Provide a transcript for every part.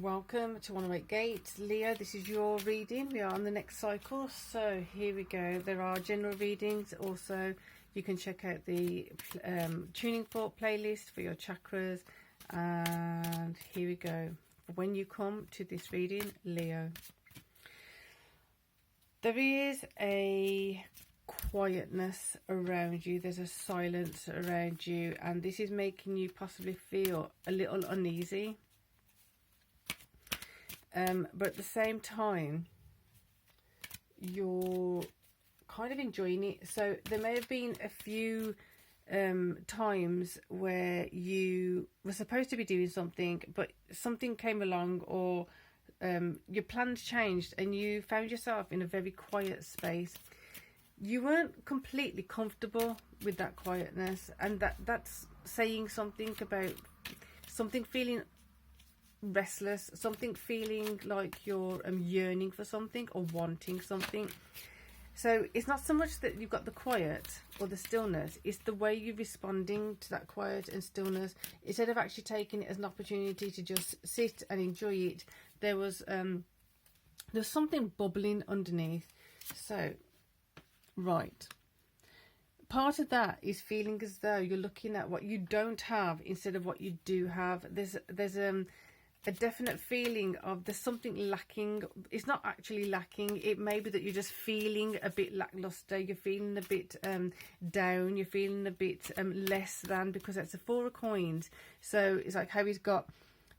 Welcome to 108 Gates, Leo. This is your reading. We are on the next cycle, so here we go. There are general readings. Also, you can check out the tuning fork playlist for your chakras. And here we go. When you come to this reading, Leo, there is a quietness around you. There's a silence around you, and this is making you possibly feel a little uneasy. But at the same time, you're kind of enjoying it. So there may have been a few times where you were supposed to be doing something, but something came along, or your plans changed and you found yourself in a very quiet space. You weren't completely comfortable with that quietness, and that's saying something about something feeling restless, something feeling like you're yearning for something or wanting something. So it's not so much that you've got the quiet or the stillness, it's the way you're responding to that quiet and stillness. Instead of actually taking it as an opportunity to just sit and enjoy it, there's something bubbling underneath. So right, part of that is feeling as though you're looking at what you don't have instead of what you do have. There's a definite feeling of there's something lacking. It's not actually lacking. It may be that you're just feeling a bit lackluster. You're feeling a bit down. You're feeling a bit less than, because that's a 4 of coins. So it's like how he's got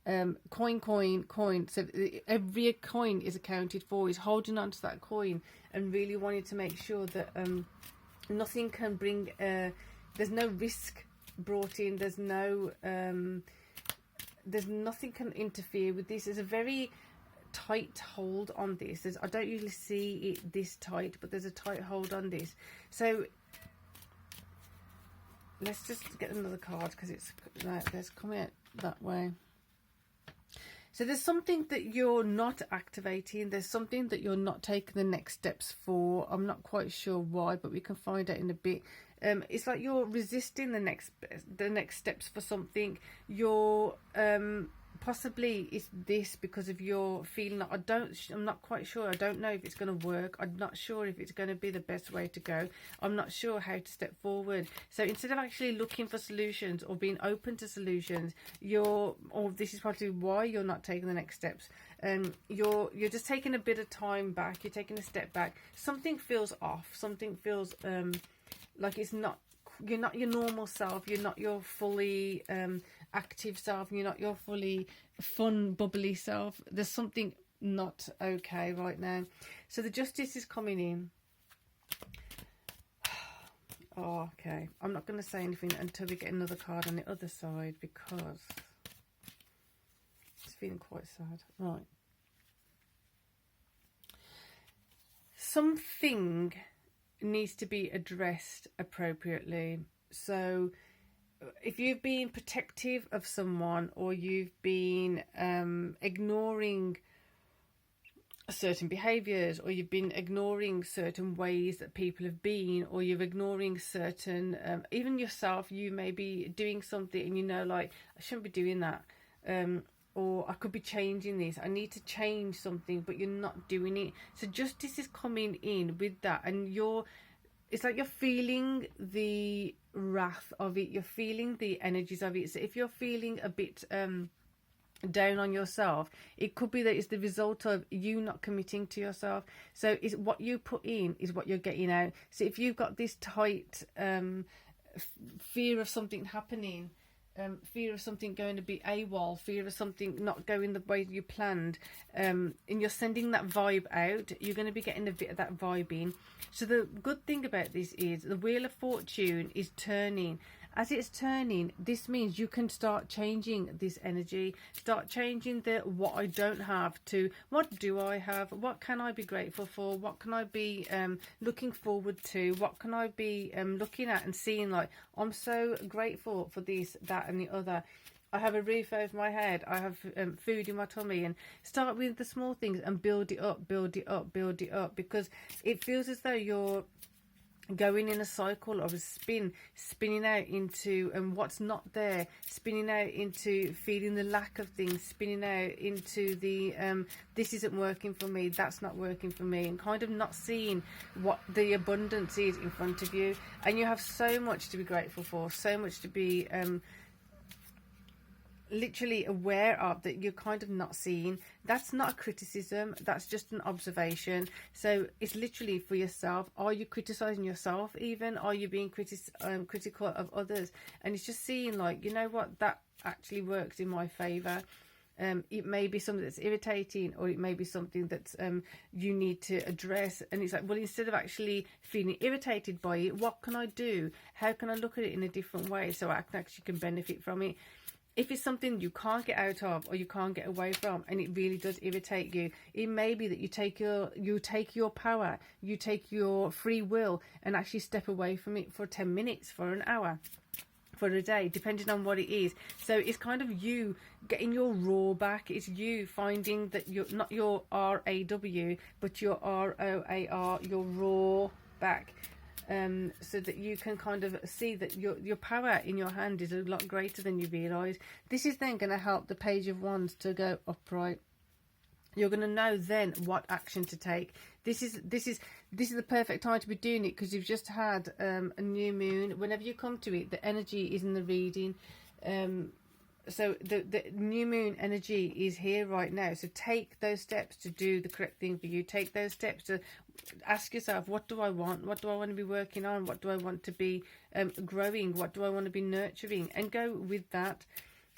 coin, coin, coin. So every coin is accounted for. He's holding on to that coin and really wanting to make sure that nothing can bring, there's no risk brought in. There's nothing can interfere with this. There's a very tight hold on this. I don't usually see it this tight, but there's a tight hold on this. So let's just get another card, because it's coming out that way. So there's something that you're not activating. There's something that you're not taking the next steps for. I'm not quite sure why, but we can find out in a bit. It's like you're resisting the next steps for something. You're possibly it's this because of your feeling like I'm not quite sure. I don't know if it's going to work. I'm not sure if it's going to be the best way to go. I'm not sure how to step forward. So instead of actually looking for solutions or being open to solutions, this is probably why you're not taking the next steps. You're just taking a bit of time back. You're taking a step back. Something feels off. Something feels like you're not your normal self. You're not your fully active self. You're not your fully fun, bubbly self. There's something not okay right now. So the Justice is coming in. Oh, okay. I'm not going to say anything until we get another card on the other side, because it's feeling quite sad. Right. Something needs to be addressed appropriately. So if you've been protective of someone, or you've been ignoring certain behaviors, or you've been ignoring certain ways that people have been, or you're ignoring certain even yourself, you may be doing something and you know, like, I shouldn't be doing that, or I could be changing this, I need to change something, but you're not doing it. So Justice is coming in with that, and it's like you're feeling the wrath of it. You're feeling the energies of it. So if you're feeling a bit down on yourself, it could be that it's the result of you not committing to yourself. So it's what you put in is what you're getting out. So if you've got this tight fear of something happening, fear of something going to be AWOL, fear of something not going the way you planned, and you're sending that vibe out, you're going to be getting a bit of that vibe in. So the good thing about this is the Wheel of Fortune is turning. As it's turning, this means you can start changing this energy, start changing the what I don't have to what do I have, what can I be grateful for, what can I be looking forward to, what can I be looking at and seeing, like, I'm so grateful for this, that and the other. I have a roof over my head, I have food in my tummy. And start with the small things and build it up, build it up, build it up, because it feels as though you're going in a cycle of a spinning out into what's not there, spinning out into feeling the lack of things, spinning out into the this isn't working for me, that's not working for me, and kind of not seeing what the abundance is in front of you. And you have so much to be grateful for, so much to be literally aware of that you're kind of not seeing. That's not a criticism, that's just an observation. So it's literally for yourself. Are you criticizing yourself? Even are you being critical of others? And it's just seeing, like, you know what, that actually works in my favor. It may be something that's irritating, or it may be something that's you need to address. And it's like, well, instead of actually feeling irritated by it, what can I do? How can I look at it in a different way so I can benefit from it? If it's something you can't get out of or you can't get away from, and it really does irritate you, it may be that you take your power, you take your free will, and actually step away from it for 10 minutes, for an hour, for a day, depending on what it is. So it's kind of you getting your raw back. It's you finding that you're not your RAW, but your ROAR, your raw back. So that you can kind of see that your power in your hand is a lot greater than you realise. This is then going to help the Page of Wands to go upright. You're going to know then what action to take. This is the perfect time to be doing it, because you've just had a new moon. Whenever you come to it, the energy is in the reading. So the new moon energy is here right now. So take those steps to do the correct thing for you. Take those steps to ask yourself, what do I want? What do I want to be working on? What do I want to be growing? What do I want to be nurturing? And go with that.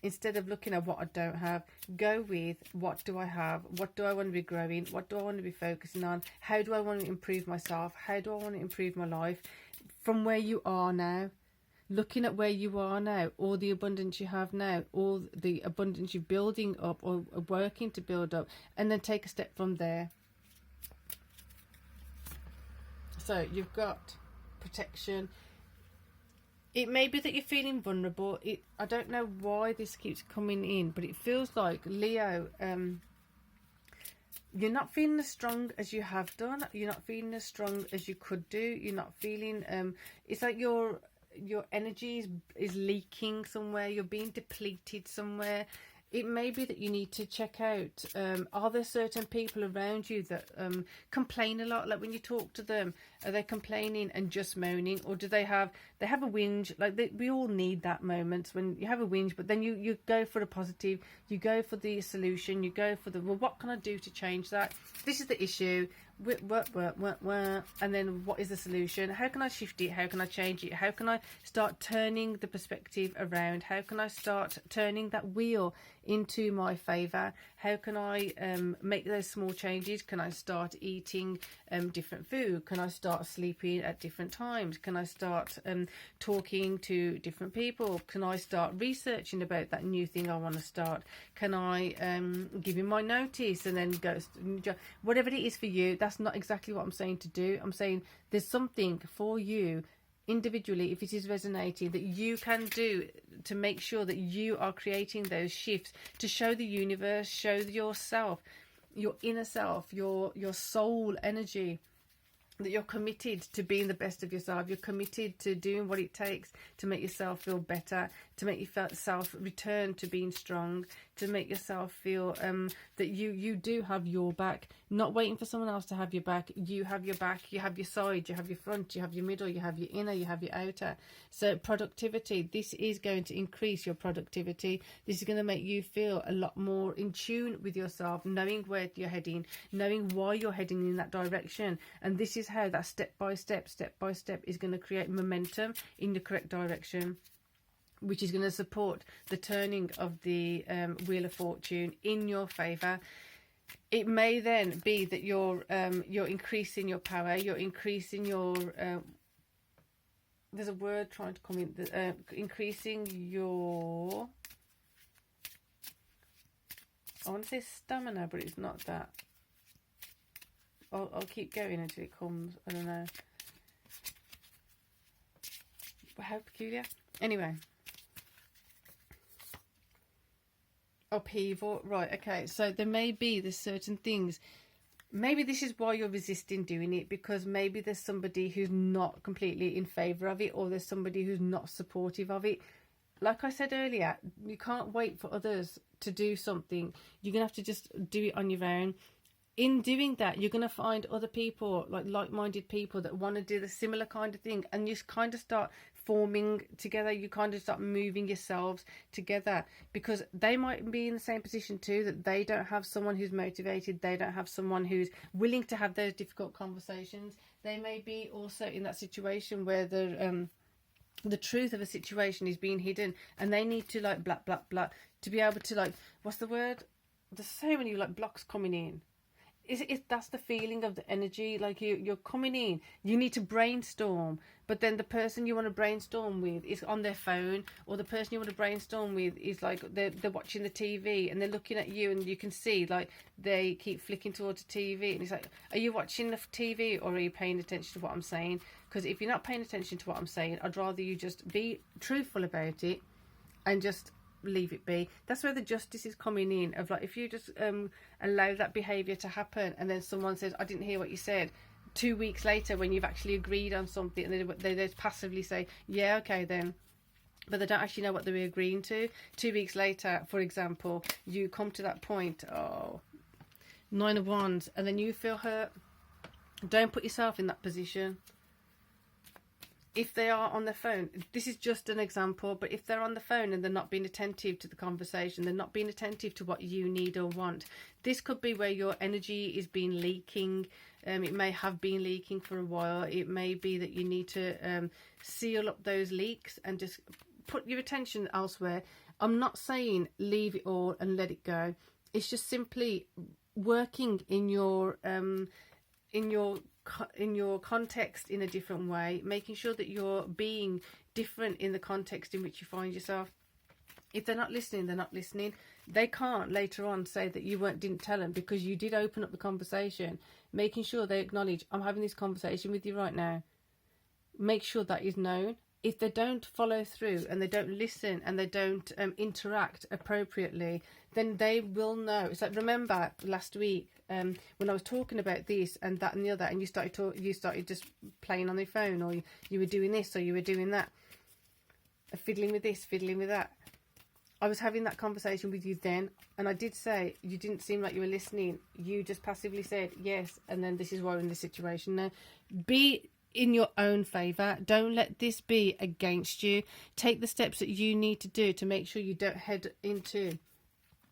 Instead of looking at what I don't have, go with what do I have? What do I want to be growing? What do I want to be focusing on? How do I want to improve myself? How do I want to improve my life from where you are now? Looking at where you are now, all the abundance you have now, all the abundance you're building up or working to build up, and then take a step from there. So you've got protection. It may be that you're feeling vulnerable. I don't know why this keeps coming in, but it feels like, Leo, you're not feeling as strong as you have done. You're not feeling as strong as you could do. You're not feeling, it's like your energy is leaking somewhere. You're being depleted somewhere. It may be that you need to check out, are there certain people around you that complain a lot? Like when you talk to them, are they complaining and just moaning, or do they have a whinge? Like we all need that moment when you have a whinge, but then you go for the positive, you go for the solution, you go for the, well, what can I do to change that? This is the issue. And then what is the solution? How can I shift it? How can I change it? How can I start turning the perspective around? How can I start turning that wheel into my favour? How can I make those small changes? Can I start eating different food? Can I start sleeping at different times? Can I start talking to different people? Can I start researching about that new thing I want to start? Can I give him my notice and then go, whatever it is for you? That's not exactly what I'm saying to do. I'm saying there's something for you individually, if it is resonating, that you can do to make sure that you are creating those shifts, to show the universe, show yourself, your inner self, your soul energy, that you're committed to being the best of yourself. You're committed to doing what it takes to make yourself feel better, to make yourself return to being strong, to make yourself feel that you do have your back, not waiting for someone else to have your back. You have your back, you have your side, you have your front, you have your middle, you have your inner, you have your outer. So productivity, this is going to increase your productivity. This is going to make you feel a lot more in tune with yourself, knowing where you're heading, knowing why you're heading in that direction. And this is how that step by step is going to create momentum in the correct direction, which is going to support the turning of the Wheel of Fortune in your favour. It may then be that you're increasing your power, you're increasing your there's a word trying to come in, increasing your, I want to say stamina, but it's not that. I'll keep going until it comes. I don't know. How peculiar. Anyway. Upheaval. Right, okay. So there may be there's certain things maybe this is why you're resisting doing it, because maybe there's somebody who's not completely in favour of it, or there's somebody who's not supportive of it. Like I said earlier, you can't wait for others to do something. You're going to have to just do it on your own. In doing that, you're going to find other people, like-minded people that want to do the similar kind of thing, and you kind of start forming together. You kind of start moving yourselves together, because they might be in the same position too, that they don't have someone who's motivated, they don't have someone who's willing to have those difficult conversations. They may be also in that situation where the truth of a situation is being hidden, and they need to like blah blah blah to be able to, like, what's the word, there's so many like blocks coming in. That's the feeling of the energy, like you're coming in, you need to brainstorm, but then the person you want to brainstorm with is on their phone, or the person you want to brainstorm with is like they're watching the TV and they're looking at you, and you can see like they keep flicking towards the TV, and it's like, are you watching the TV or are you paying attention to what I'm saying? Because if you're not paying attention to what I'm saying, I'd rather you just be truthful about it and just leave it be. That's where the justice is coming in, of like, if you just allow that behaviour to happen, and then someone says, I didn't hear what you said, 2 weeks later when you've actually agreed on something, and they just passively say, yeah, okay then, but they don't actually know what they were agreeing to. 2 weeks later, for example, you come to that point, oh, 9 of Wands, and then you feel hurt. Don't put yourself in that position. If they are on their phone, this is just an example, but if they're on the phone and they're not being attentive to the conversation, they're not being attentive to what you need or want, this could be where your energy is being leaking. It may have been leaking for a while. It may be that you need to seal up those leaks and just put your attention elsewhere. I'm not saying leave it all and let it go. It's just simply working in your context in a different way, making sure that you're being different in the context in which you find yourself. If they're not listening, they're not listening. They can't later on say that you didn't tell them, because you did open up the conversation, making sure they acknowledge, I'm having this conversation with you right now. Make sure that is known. If they don't follow through and they don't listen and they don't interact appropriately, then they will know. It's like, remember last week when I was talking about this and that and the other, and you started just playing on your phone, or you were doing this or you were doing that, fiddling with this, fiddling with that. I was having that conversation with you then, and I did say you didn't seem like you were listening. You just passively said yes, and then this is why we're in this situation now. Be in your own favour. Don't let this be against you. Take the steps that you need to do to make sure you don't head into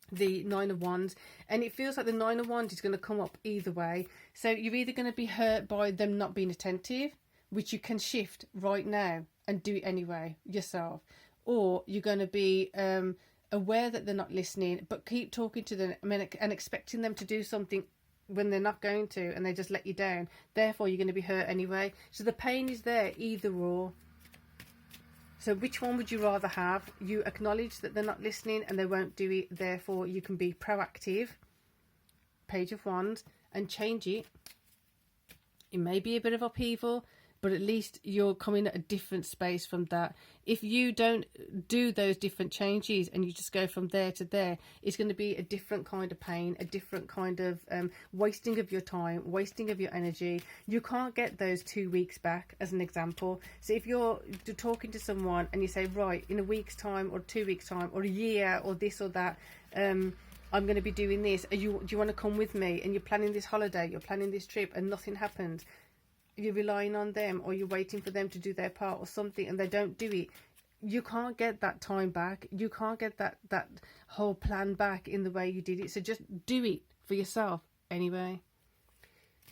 the 9 of Wands. And it feels like the 9 of Wands is going to come up either way. So you're either going to be hurt by them not being attentive, which you can shift right now and do it anyway yourself, or you're going to be aware that they're not listening, but keep talking to them and expecting them to do something when they're not going to, and they just let you down. Therefore, you're going to be hurt anyway. So the pain is there either or. So which one would you rather have? You acknowledge that they're not listening and they won't do it. Therefore, you can be proactive, Page of Wands, and change it. It may be a bit of upheaval, but at least you're coming at a different space from that. If you don't do those different changes and you just go from there to there, it's going to be a different kind of pain, a different kind of wasting of your time, wasting of your energy. You can't get those 2 weeks back, as an example. So if you're talking to someone and you say, right, in a week's time or 2 weeks' time or a year or this or that, I'm going to be doing this. Do you want to come with me? And you're planning this holiday, you're planning this trip, and nothing happens. You're relying on them, or you're waiting for them to do their part or something, and they don't do it. You can't get that time back. You can't get that whole plan back in the way you did it. So just do it for yourself anyway.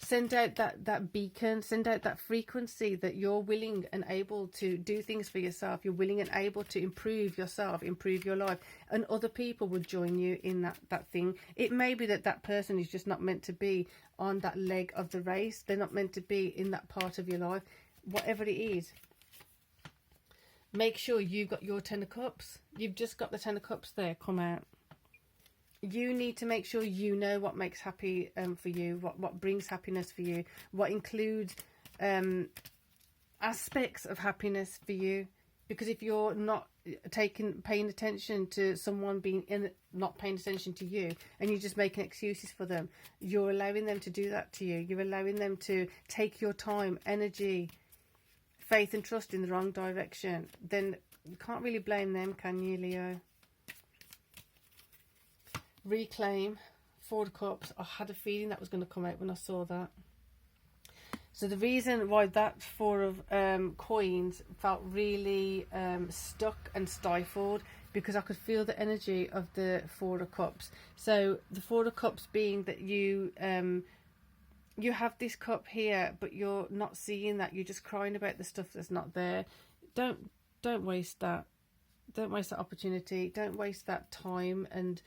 Send out that beacon, send out that frequency that you're willing and able to do things for yourself. You're willing and able to improve yourself, improve your life, and other people will join you in that thing. It may be that person is just not meant to be on that leg of the race. They're not meant to be in that part of your life. Whatever it is, make sure you've got your 10 of Cups. You've just got the 10 of Cups there. Come out. You need to make sure you know what makes happy for you, what brings happiness for you, what includes aspects of happiness for you. Because if you're not paying attention to someone not paying attention to you, and you're just making excuses for them, you're allowing them to do that to you. You're allowing them to take your time, energy, faith and trust in the wrong direction. Then you can't really blame them, can you, Leo? Reclaim, Four of Cups. I had a feeling that was going to come out when I saw that. So the reason why that Four of Coins felt really stuck and stifled, because I could feel the energy of the Four of Cups. So the Four of Cups being that you have this cup here, but you're not seeing that. You're just crying about the stuff that's not there. Don't waste that. Don't waste that opportunity. Don't waste that time and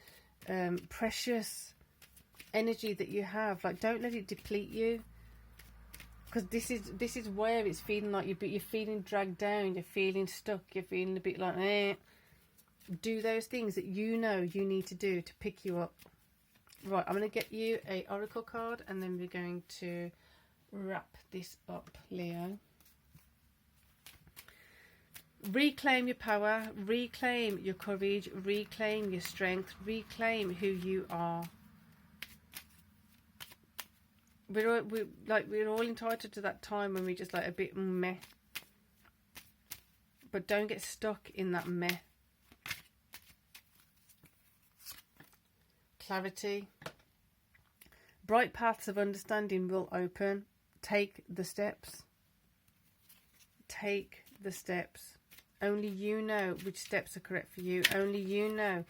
precious energy that you have. Like, don't let it deplete you. Because this is where it's feeling like you're feeling dragged down, you're feeling stuck, you're feeling a bit like, eh. Do those things that you know you need to do to pick you up. Right, I'm going to get you a oracle card, and then we're going to wrap this up, Leo. Reclaim your power, reclaim your courage, reclaim your strength, reclaim who you are. We're all entitled to that time when we're just like a bit meh. But don't get stuck in that meh. Clarity. Bright paths of understanding will open. Take the steps. Take the steps. Only you know which steps are correct for you. Only you know.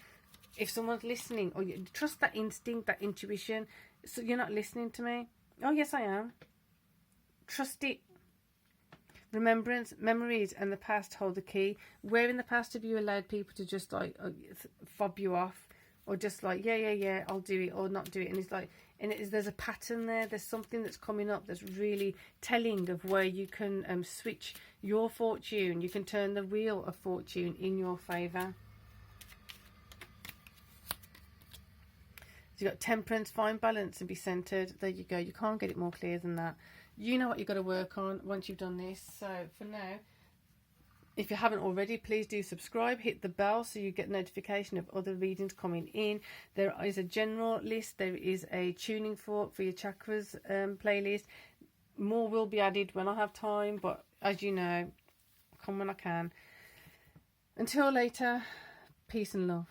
If someone's listening, or you trust that instinct, that intuition. So you're not listening to me. Oh, yes, I am. Trust it. Remembrance, memories, and the past hold the key. Where in the past have you allowed people to just like fob you off, or just like yeah, I'll do it, or not do it? And it's like, there's a pattern there. There's something that's coming up that's really telling of where you can switch your fortune. You can turn the wheel of fortune in your favour. So you've got temperance, find balance and be centered. There you go. You can't get it more clear than that. You know what you've got to work on once you've done this. So for now, if you haven't already, please do subscribe. Hit the bell so you get notification of other readings coming in. There is a general list. There is a tuning fork for your chakras playlist. More will be added when I have time. But as you know, come when I can. Until later, peace and love.